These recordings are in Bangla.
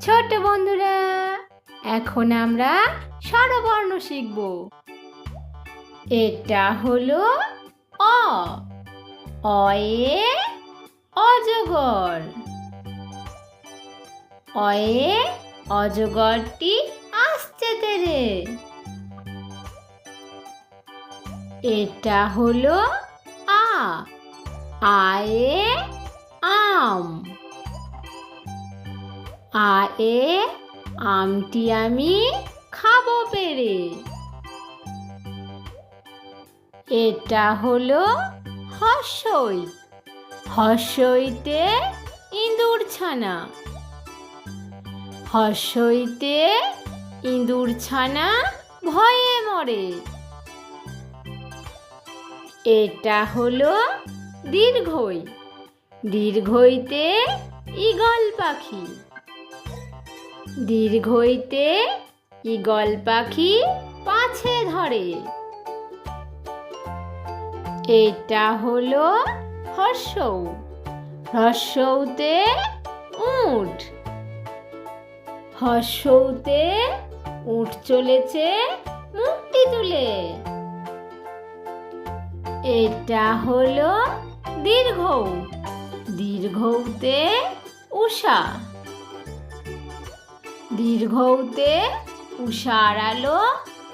ছোট বন্ধুরা, এখন আমরা স্বরবর্ণ শিখব। এটা হলো অ। অয়ে অজগর। অয়ে অজগরটি আসছে তেরে। এটা হলো আ। আয়ে আম। আয়ে আমটি আমি খাবো পেরে। এটা হলো হর্ষই। হর্ষইতে ইঁদুর ছানা। হর্ষইতে ইঁদুর ছানা ভয়ে মরে। এটা হলো দীর্ঘই। দীর্ঘইতে ঈগল পাখি। দীর্ঘইতে ঈগল পাখি পাছে ধরে। এটা হলো হর্ষৌ। হর্ষৌতে উট। হর্ষৌতে উট চলেছে মুখটি তুলে। এটা হলো দীর্ঘৌ। দীর্ঘৌতে উষা। দীর্ঘৌতে উষার আলো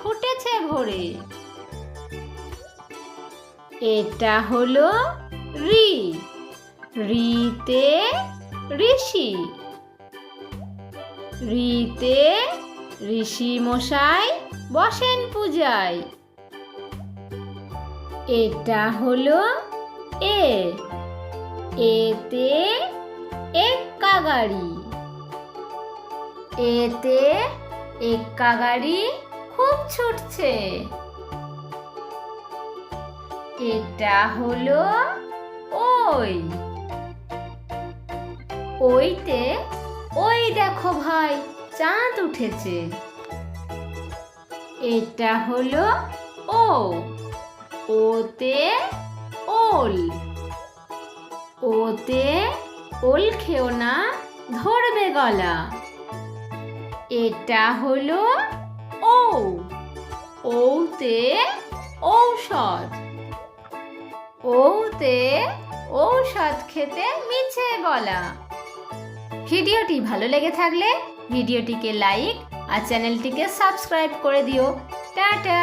ফুটেছে ভোরে। এটা হলো ঋ। ঋতে ঋষি। ঋতে ঋষি মশাই বসেন পূজায়। এটা হলো এ। এতে এক্কা গাড়ি। এতে এক্কা গাড়ি খুব ছুটছে। এটা হলো ওই। ওইতে ওই দেখো ভাই, চাঁদ উঠেছে। এটা হলো ও। ওতে ওল। ওতে ওল খেও না, ধরবে গলা। এটা হলো ও। ওতে ঔষধ। ওতে ঔষধ খেতে মিছে বলা। ভিডিওটি ভালো লেগে থাকলে ভিডিওটিকে লাইক আর চ্যানেলটিকে সাবস্ক্রাইব করে দিও। টাটা।